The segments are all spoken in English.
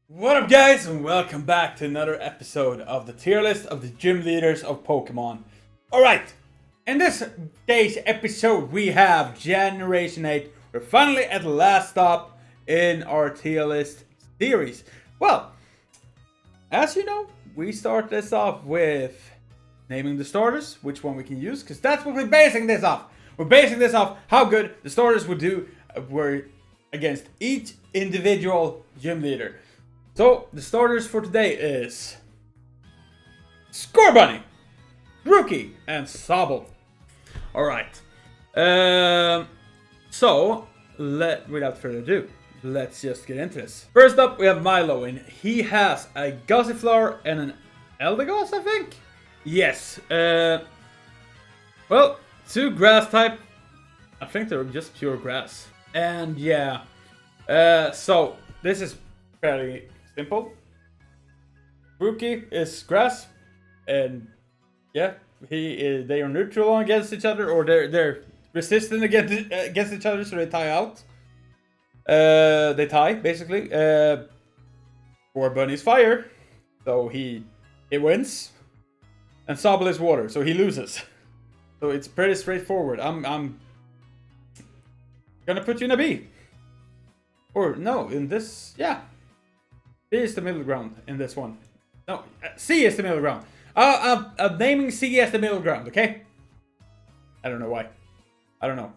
What up, guys, and welcome back to another episode of the tier list of the gym leaders of Pokemon. Alright, in this day's episode we have Generation 8. We're finally at the last stop in our tier list series. Well, as you know, we start this off with naming the starters, which one we can use, because that's what we're basing this off. We're basing this off how good the starters would do were against each individual gym leader. So, the starters for today is Scorbunny, Rookie, and Sobble. Alright. So, without further ado, let's just get into this. First up, we have Milo, and he has a Gossifleur and an Eldegoss, I think? Yes. Well, two grass type. I think they're just pure grass. And yeah. So, this is fairly simple. Rookie is grass, and yeah, they are neutral against each other, or they're resistant against each other, so they tie out. They tie basically. Scorbunny's fire, so he wins, and Sobble is water, so he loses. So it's pretty straightforward. I'm gonna put you in a B, or no, in this, yeah. B is the middle ground in this one. No, C is the middle ground. I'm naming C as the middle ground, okay? I don't know why. I don't know.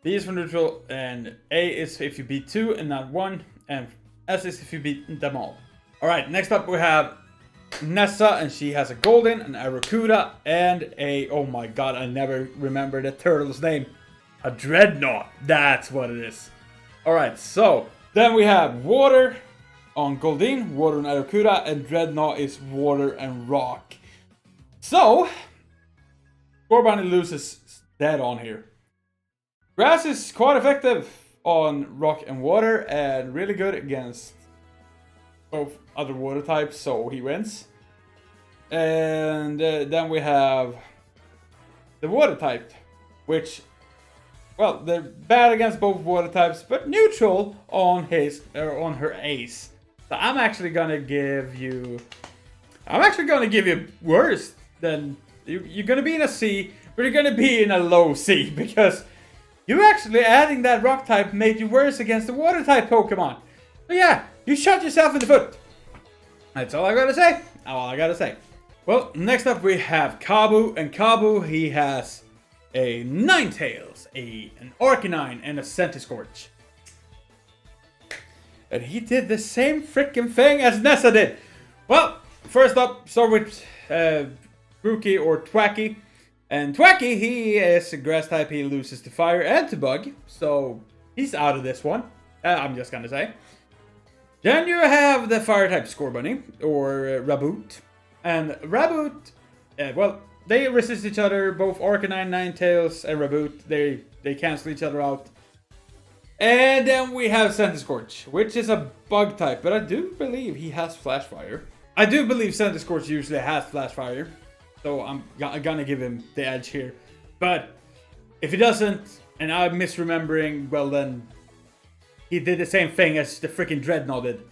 B is for neutral, and A is if you beat 2 and not 1, and S is if you beat them all. Alright, next up we have Nessa, and she has a Golden, an Arrokuda, and a, oh my god, I never remember the turtle's name. A Dreadnought, that's what it is. Alright, so, then we have Water on Goldeen, Water and Arrokuda, and Dreadnought is Water and Rock. So, Scorbunny loses dead on here. Grass is quite effective on Rock and Water, and really good against both other water types, so he wins. And then we have the Water type, which, well, they're bad against both water types, but neutral on her ace. So I'm actually gonna give you worse than you're gonna be in a C, but you're gonna be in a low C, because you actually adding that rock type made you worse against the water type Pokemon. So yeah, you shot yourself in the foot. That's all I gotta say. All I gotta say. Well, next up we have Kabu, and Kabu, he has a Ninetales, an Arcanine, and a Centiskorch. And he did the same freaking thing as Nessa did. Well, first up, start with Rookie or Twaki. And Twaki, he is a grass type. He loses to fire and to bug. So he's out of this one. I'm just gonna say. Then you have the fire type Scorbunny or Raboot. And Raboot, well, they resist each other. Both Arcanine, Ninetales, and Raboot, they cancel each other out. And then we have Centiskorch, which is a bug type, but I do believe he has Flash Fire. I do believe Centiskorch usually has Flash Fire, so I'm gonna give him the edge here. But if he doesn't, and I'm misremembering, well then, he did the same thing as the freaking Dreadnought did.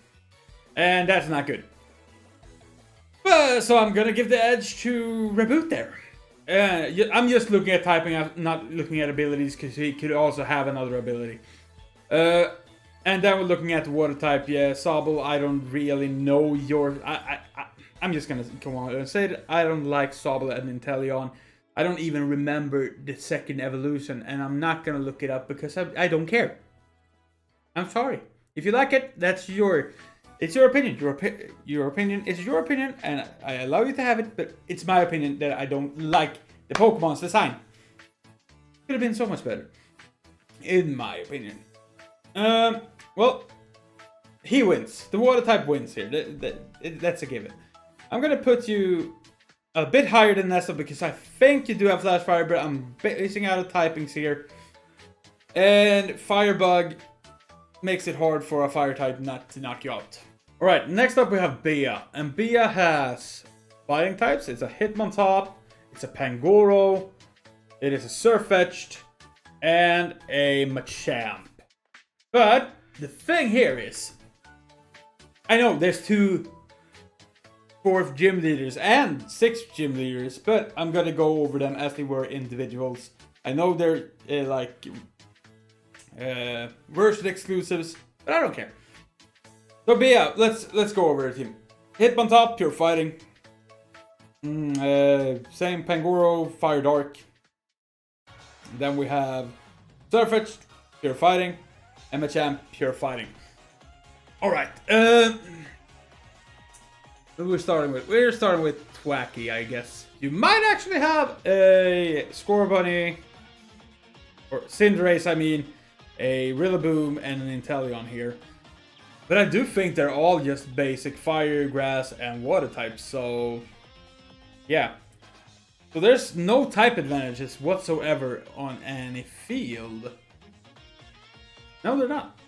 And that's not good. So I'm gonna give the edge to Raboot there. I'm just looking at typing, I'm not looking at abilities, because he could also have another ability. And then we're looking at the water type. Yeah, Sobble, I don't really know your... I'm just gonna come on and say that I don't like Sobble and Inteleon. I don't even remember the second evolution, and I'm not gonna look it up because I don't care. I'm sorry. If you like it, it's your opinion. Your opinion is your opinion, and I allow you to have it, but it's my opinion that I don't like the Pokemon's design. Could have been so much better, in my opinion. Well, he wins. The water type wins here. That's a given. I'm gonna put you a bit higher than Nessa because I think you do have Flash Fire, but I'm basing out of typings here. And Firebug makes it hard for a fire type not to knock you out. Alright, next up we have Bea. And Bea has fighting types. It's a Hitmontop, it's a Pangoro, it is a Surfetched, and a Machamp. But the thing here is, I know there's 2 4th gym leaders and 6th gym leaders, but I'm gonna go over them as they were individuals. I know they're like version exclusives, but I don't care. So, but yeah, let's go over the team. Hitmontop, pure fighting. Same Pangoro, fire dark. Then we have Surfetch, pure fighting, and Machop, pure fighting. All right. Who we're starting with? We're starting with Twaki, I guess. You might actually have a Scorbunny, or Cinderace, I mean, a Rillaboom, and an Inteleon here. But I do think they're all just basic fire, grass, and water types, so yeah. So there's no type advantages whatsoever on any field. No, they're not.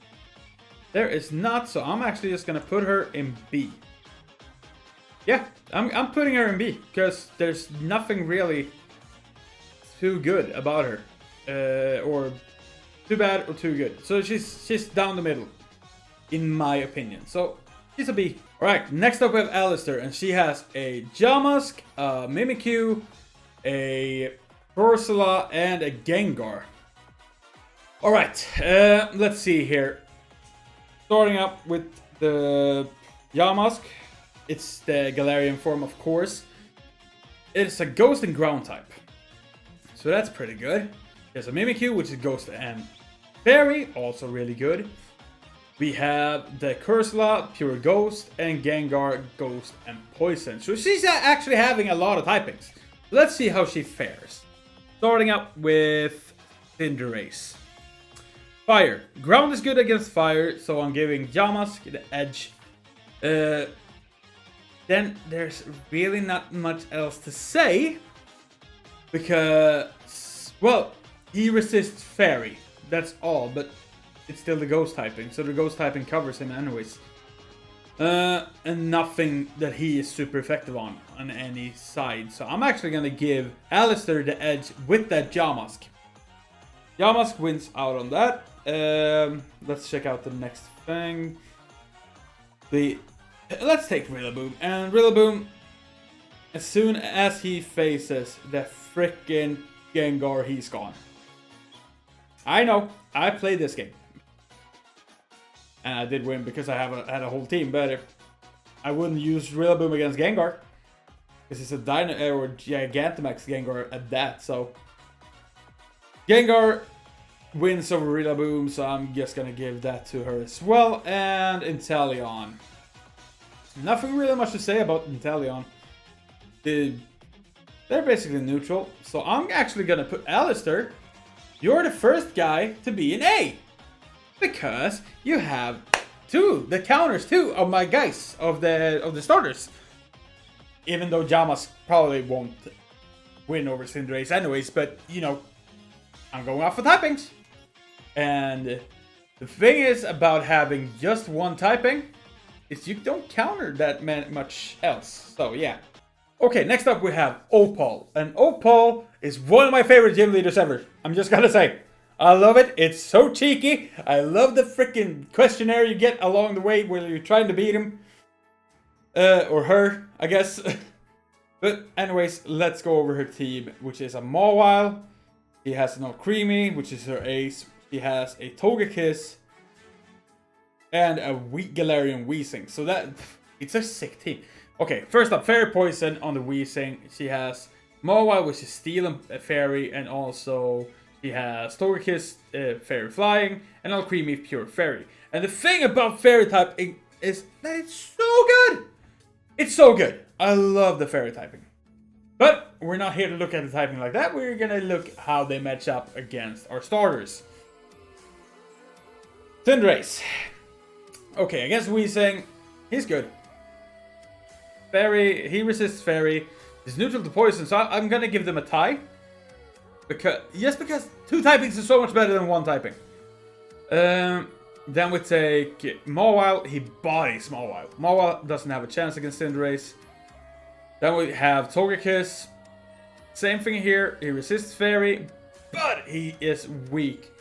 There is not, so I'm actually just gonna put her in B. Yeah, I'm putting her in B, because there's nothing really too good about her. Or too bad or too good. So she's down the middle, in my opinion. So she's a B. Alright, next up we have Alistair, and she has a Jamask, a Mimikyu, a Corsola, and a Gengar. Alright, let's see here. Starting up with the Jamask. It's the Galarian form, of course. It's a Ghost and Ground type. So that's pretty good. There's a Mimikyu, which is Ghost and Fairy, also really good. We have the Corsola, pure Ghost, and Gengar, Ghost and Poison. So she's actually having a lot of typings. Let's see how she fares. Starting up with Cinderace. Fire. Ground is good against fire, so I'm giving Jamask the edge. Then there's really not much else to say, because, well, he resists Fairy. That's all, but it's still the Ghost typing, so the Ghost typing covers him anyways. And nothing that he is super effective on any side. So I'm actually going to give Alistair the edge with that Jamask. Jamask wins out on that. Let's check out the next thing. Let's take Rillaboom. And Rillaboom, as soon as he faces the frickin' Gengar, he's gone. I know, I played this game. And I did win because I had a whole team, but I wouldn't use Rillaboom against Gengar. Because it's a or Gigantamax Gengar at that, so. Gengar wins over Rillaboom, so I'm just gonna give that to her as well. And Inteleon. Nothing really much to say about Inteleon. They're basically neutral, so I'm actually gonna put Alistair. You're the first guy to be an A. Because you have the counters of my guys, of the starters. Even though Jamask probably won't win over Cinderace anyways, but you know, I'm going off of typings. And the thing is about having just one typing is you don't counter that much else. So yeah. Okay, next up we have Opal. And Opal is one of my favorite gym leaders ever. I'm just gonna say. I love it. It's so cheeky. I love the freaking questionnaire you get along the way when you're trying to beat him. Or her, I guess. But anyways, let's go over her team, which is a Mawile. He has an Creamy, which is her ace. He has a Togekiss. And a Galarian Weezing. So it's a sick team. Okay, first up, Fairy Poison on the Weezing. She has Mawile, which is Steel and Fairy, and also she has Togekiss, Fairy Flying, and Alcremie, Pure Fairy. And the thing about Fairy typing is that it's so good! It's so good! I love the Fairy typing. But we're not here to look at the typing like that. We're gonna look how they match up against our starters. Cinderace. Okay, against Weezing, he's good. Fairy, he resists Fairy. He's neutral to Poison, so I'm gonna give them a tie. Because 2 typings is so much better than 1 typing. Then we take Mawile. He bodies Mawile. Mawile doesn't have a chance against Cinderace. Then we have Togekiss. Same thing here. He resists Fairy, but he is weak.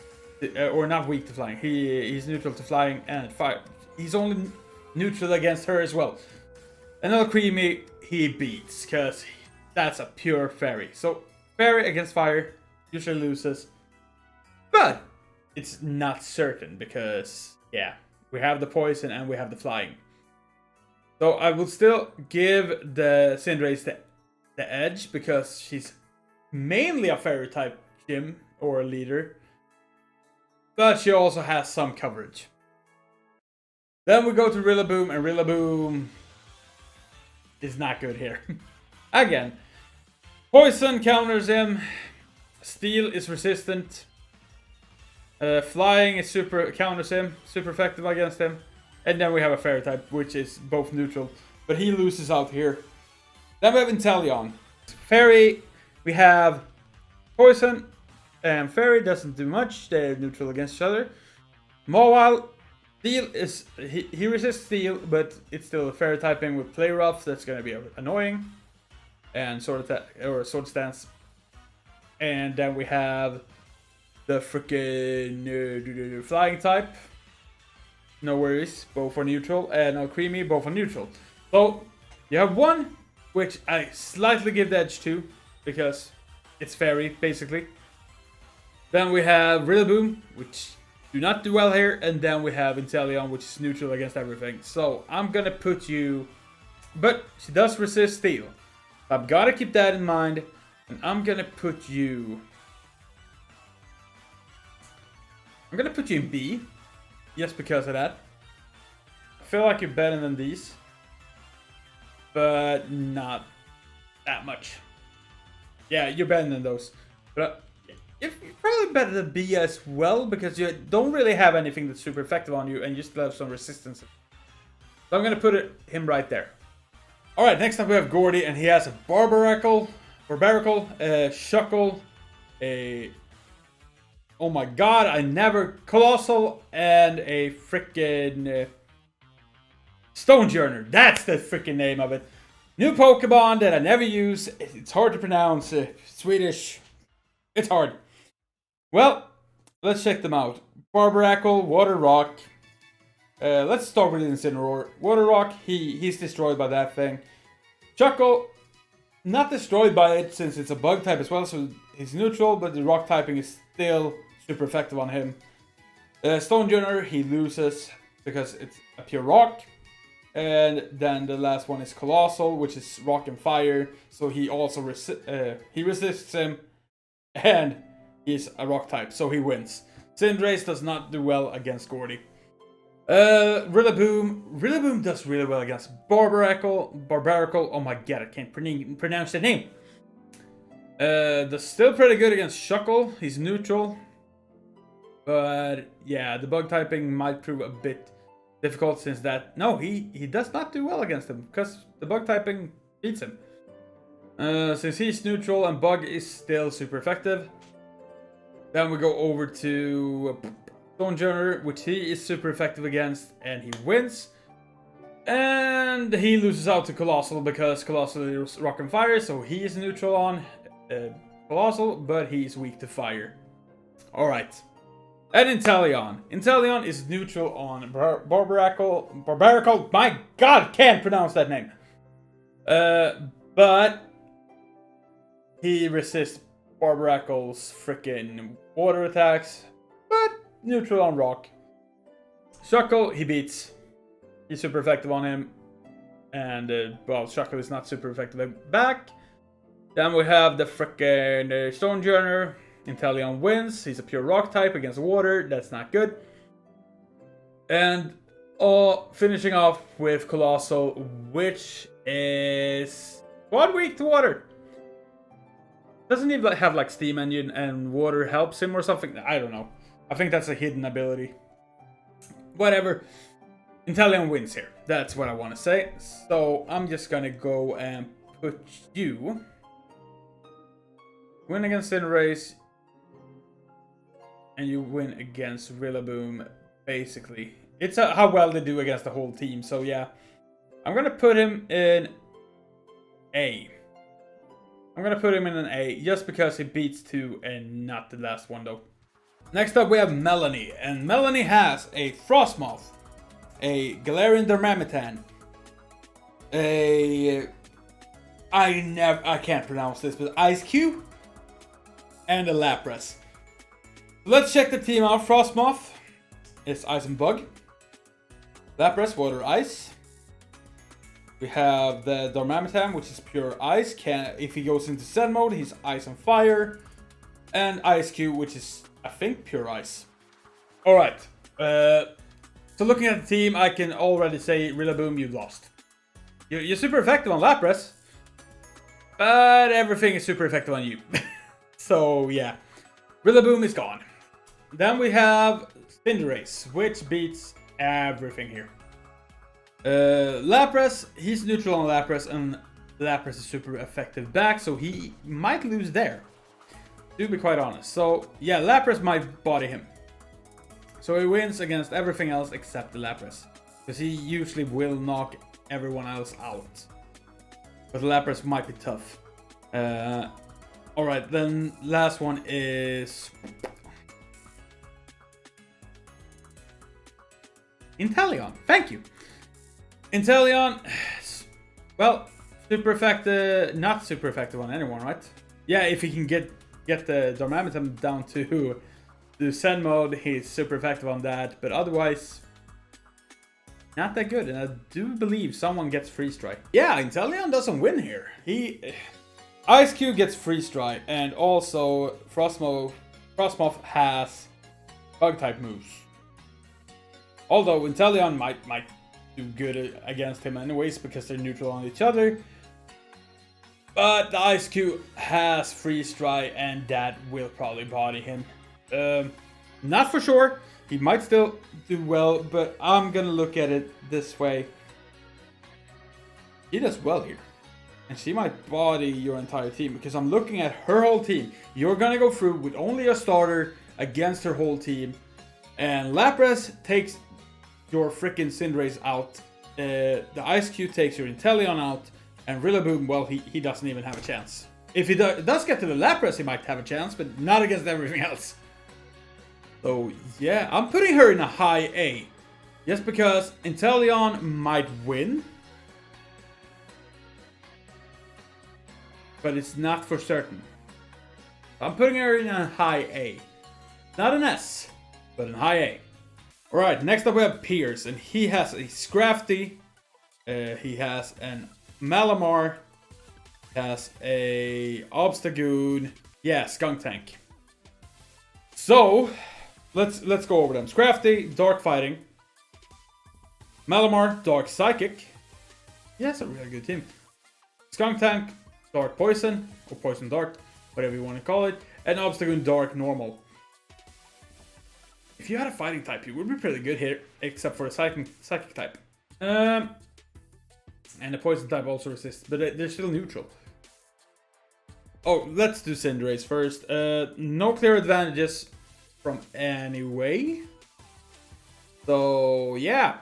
Or not weak to flying. He's neutral to flying and fire. He's only neutral against her as well. Another creamy he beats, because that's a pure fairy. So fairy against fire usually loses. But it's not certain because, yeah, we have the poison and we have the flying. So I will still give the Cinderace the edge because she's mainly a fairy type gym or leader. But she also has some coverage. Then we go to Rillaboom, and Rillaboom is not good here. Again, poison counters him. Steel is resistant. Flying is counters him, super effective against him. And then we have a fairy type, which is both neutral. But he loses out here. Then we have Inteleon. Fairy, we have poison. And fairy doesn't do much. They're neutral against each other. Mawile, steel is... He resists steel, but it's still a fairy typing with play rough. That's going to be annoying. And sword stance. And then we have the freaking flying type. No worries, both are neutral. And Alcremie, both are neutral. So you have one, which I slightly give the edge to, because it's fairy, basically. Then we have Rillaboom, which do not do well here. And then we have Inteleon, which is neutral against everything. So I'm gonna put you... But she does resist steel. I've got to keep that in mind. And I'm gonna put you... I'm gonna put you in B. Just because of that. I feel like you're better than these. But not that much. Yeah, you're better than those. But you're probably better than B as well. Because you don't really have anything that's super effective on you. And you still have some resistance. So I'm going to put him right there. Alright, next up we have Gordy. And he has a Barbaracle, Shuckle, a... Oh my god, Colossal, and a freaking Stonejourner. That's the freaking name of it. New Pokemon that I never use. It's hard to pronounce. Swedish. It's hard. Well, let's check them out. Barbaracle, Water Rock. Let's start with Incineroar. Water Rock, he's destroyed by that thing. Chuckle, not destroyed by it since it's a bug type as well, so he's neutral, but the rock typing is still super effective on him. Stonejourner, he loses because it's a pure rock. And then the last one is Colossal, which is rock and fire. So he also resists him. And he's a rock type, so he wins. Cinderace does not do well against Gordy. Rillaboom does really well against Barbaracle. Oh my god, I can't pronounce the name. That's still pretty good against Shuckle. He's neutral. But yeah, the bug typing might prove a bit difficult since that... No, he does not do well against him because the bug typing beats him. Since he's neutral and bug is still super effective. Then we go over to Stonejourner, which he is super effective against, and he wins. And he loses out to Colossal because Colossal is rock and fire, so he is neutral on Colossal, but he's weak to fire. Alright. And Inteleon. Inteleon is neutral on Barbaracle. My god, can't pronounce that name. But he resists Barbaracle's freaking water attacks, but neutral on rock. Shuckle, he beats. He's super effective on him. And, well, Shuckle is not super effective back. Then we have the freaking Stonejourner. Inteleon wins. He's a pure rock type against water. That's not good. And finishing off with Colossal, which is quite weak to water. Doesn't he have like Steam Engine and water helps him or something? I don't know. I think that's a hidden ability. Whatever. Inteleon wins here. That's what I want to say. So I'm just gonna go and put you... Win against Cinderace. And you win against Rillaboom, basically. It's how well they do against the whole team, so yeah. I'm gonna put him in A. I'm gonna put him in an A, just because he beats 2 and not the last one, though. Next up, we have Melanie. And Melanie has a Frostmoth, a Galarian Darmanitan, I can't pronounce this, but Ice Cube, and a Lapras. Let's check the team out. Frostmoth is Ice and Bug. Lapras, Water, Ice. We have the Darmanitan, which is pure Ice. If he goes into Zen mode, he's Ice and Fire. And Ice Cube, which is, I think, pure Ice. Alright. So looking at the team, I can already say, Rillaboom, you lost. You're super effective on Lapras. But everything is super effective on you. So, yeah. Rillaboom is gone. Then we have Cinderace, which beats everything here. Lapras, he's neutral on Lapras, and Lapras is super effective back, so he might lose there. To be quite honest. So, yeah, Lapras might body him. So he wins against everything else except the Lapras. Because he usually will knock everyone else out. But Lapras might be tough. Alright, then last one is Inteleon. Thank you. Inteleon, well, super effective, not super effective on anyone, right? Yeah, if he can get the Darmanitan down to Zen mode, he's super effective on that, but otherwise, not that good. And I do believe someone gets Freeze Dry. Yeah, Inteleon doesn't win here. Ice Cube gets Freeze Dry, and also Frostmoth has Bug type moves. Although Inteleon might do good against him anyways because they're neutral on each other. But the Ice Cube has Freeze Dry, and that will probably body him. Not for sure. He might still do well, but I'm gonna look at it this way. He does well here. And she might body your entire team, because I'm looking at her whole team. You're gonna go through with only a starter against her whole team. And Lapras takes your freaking Cinderace out. The Ice Cube takes your Inteleon out. And Rillaboom, well, he doesn't even have a chance. If he does get to the Lapras, he might have a chance, but not against everything else. So, yeah, I'm putting her in a high A. Just because Inteleon might win. But it's not for certain. I'm putting her in a high A. Not an S, but an high A. Alright, next up we have Pierce, and he has a Scrafty. He has an Malamar. He has a Obstagoon. Yeah, Skunk Tank. So, let's go over them. Scrafty, Dark Fighting. Malamar, Dark Psychic. Yeah, that's a really good team. Skunk Tank, Dark Poison, or Poison Dark, whatever you want to call it. And Obstagoon, Dark Normal. If you had a fighting type, you would be pretty good here, except for a psychic type. And the poison type also resists, but they're still neutral. Oh, let's do Cinderace first. No clear advantages from any way. So, yeah.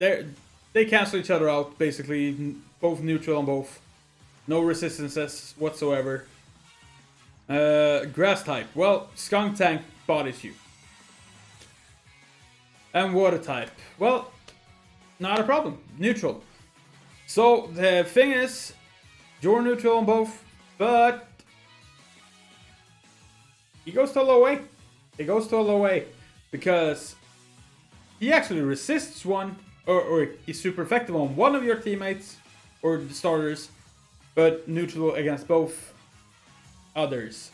They cancel each other out, basically. Both neutral on both. No resistances whatsoever. Grass type. Well, Skunk Tank bodies you. And water type. Well, not a problem. Neutral. So, the thing is, you're neutral on both, but he goes to a low A. He goes to a low A because he actually resists one, or he's super effective on one of your teammates or the starters, but neutral against both others.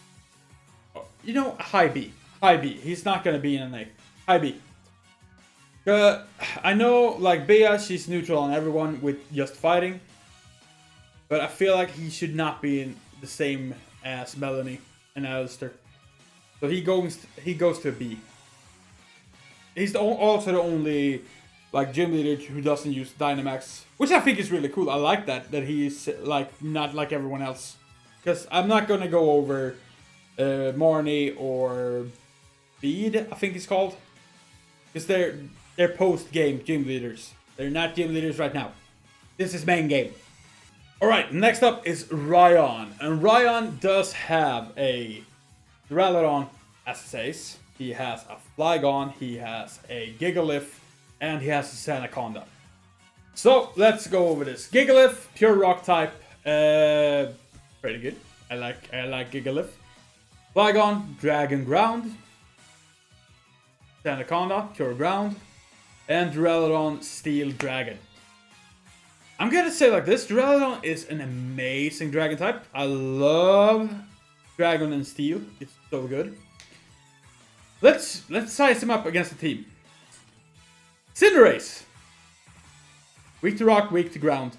You know, high B. High B. He's not going to be in an A. High B. I know, like, Bea, she's neutral on everyone with just fighting. But I feel like he should not be in the same as Melanie and Alistair. So he goes to a B. He's also the only, like, gym leader who doesn't use Dynamax. Which I think is really cool. I like that he's, like, not like everyone else. Because I'm not going to go over Marnie or Bede, I think it's called. Because they're post-game gym leaders. They're not gym leaders right now. This is main game. Alright, next up is Ryan. And Ryan does have a Duraludon as his ace. He has a Flygon. He has a Gigalith. and he has a Sandaconda. So let's go over this. Gigalith, pure rock type, pretty good. I like Gigalith. Flygon, Dragon Ground. Sandaconda, pure ground. And Duraludon, Steel Dragon. I'm gonna say like this, Duraludon is an amazing dragon type. I love Dragon and Steel. It's so good. Let's size him up against the team. Cinderace. Weak to rock, weak to ground.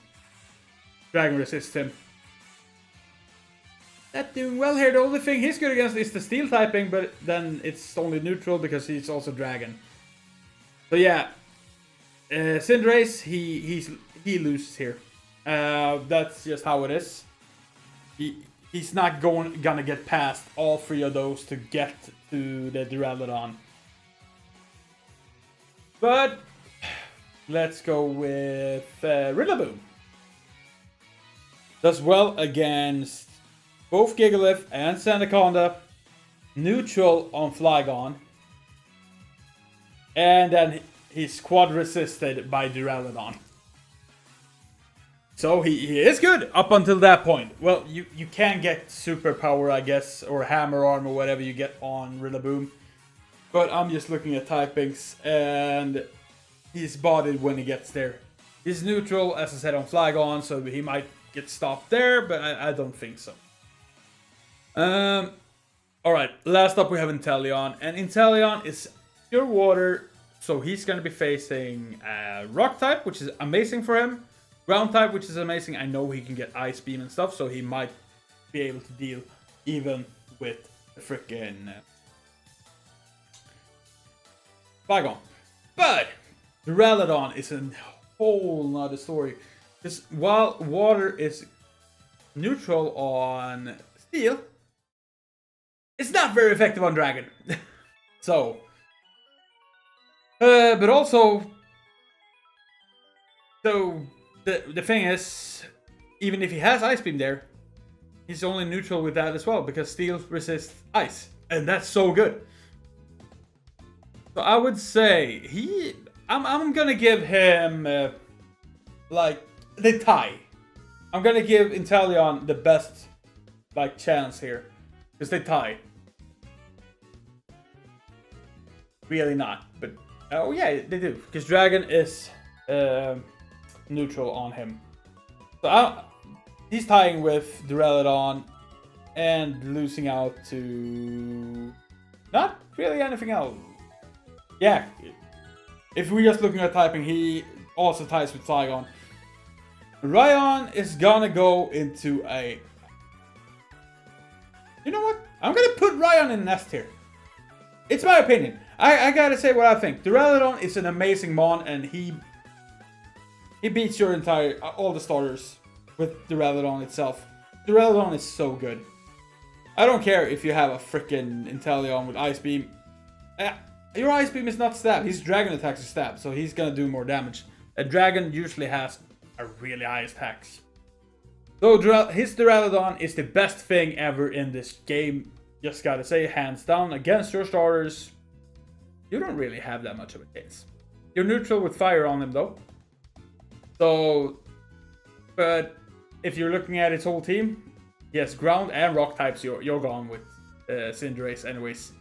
Dragon resists him. Not doing well here. The only thing he's good against is the steel typing, but then it's only neutral because he's also dragon. So yeah, Cinderace, he loses here. That's just how it is. He's not gonna get past all three of those to get to the Duraludon. But let's go with Rillaboom. Does well against both Gigalith and Sandaconda. Neutral on Flygon. And then he's quad resisted by Duraludon. So he is good up until that point. Well, you can get superpower, I guess, or hammer arm or whatever you get on Rillaboom. But I'm just looking at typings, and he's bodied when he gets there. He's neutral, as I said, on Flygon, so he might get stopped there, but I don't think so. Alright, last up we have Inteleon, and Inteleon is pure water, so he's going to be facing Rock type, which is amazing for him. Ground type, which is amazing. I know he can get Ice Beam and stuff, so he might be able to deal even with the frickin' Flygon. But Duraludon is a whole nother story. Because while water is neutral on Steel, it's not very effective on Dragon. So, but also, so the thing is, even if he has Ice Beam there, he's only neutral with that as well, because Steel resists Ice, and that's so good. So I would say I'm gonna give him like the tie. I'm gonna give Inteleon the best like chance here, because they tie. Really not, but oh yeah, they do, because Dragon is neutral on him. So he's tying with Duraludon and losing out to not really anything else. Yeah, if we're just looking at typing, he also ties with Flygon. Ryan is gonna go into a... You know what? I'm gonna put Ryan in Nest here. It's my opinion. I gotta say what I think. Duraludon is an amazing mon, and he beats your all the starters with Duraludon itself. Duraludon is so good. I don't care if you have a freaking Inteleon with Ice Beam. Your Ice Beam is not stab. His Dragon attacks are stab, so he's gonna do more damage. A Dragon usually has a really high attacks. So his Duraludon is the best thing ever in this game. Just gotta say, hands down, against your starters, you don't really have that much of a chance. You're neutral with fire on him though. So, but if you're looking at his whole team, yes, ground and rock types, you're gone with Cinderace anyways.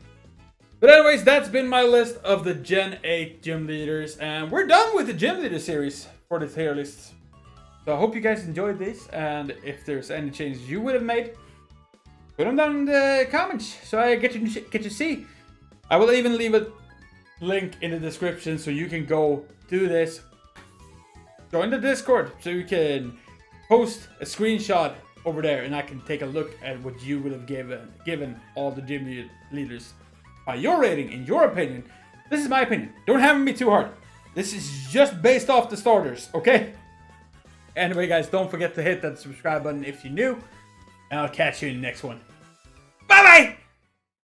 But anyways, that's been my list of the Gen 8 gym leaders, and we're done with the gym leader series for the tier list. So I hope you guys enjoyed this, and if there's any changes you would have made, put them down in the comments so I get to see. I will even leave a link in the description so you can go do this. Join the Discord so you can post a screenshot over there, and I can take a look at what you would have given all the gym leaders by your rating, in your opinion. This is my opinion. Don't hammer me too hard. This is just based off the starters, okay? Anyway, guys, don't forget to hit that subscribe button if you're new, and I'll catch you in the next one. Bye-bye!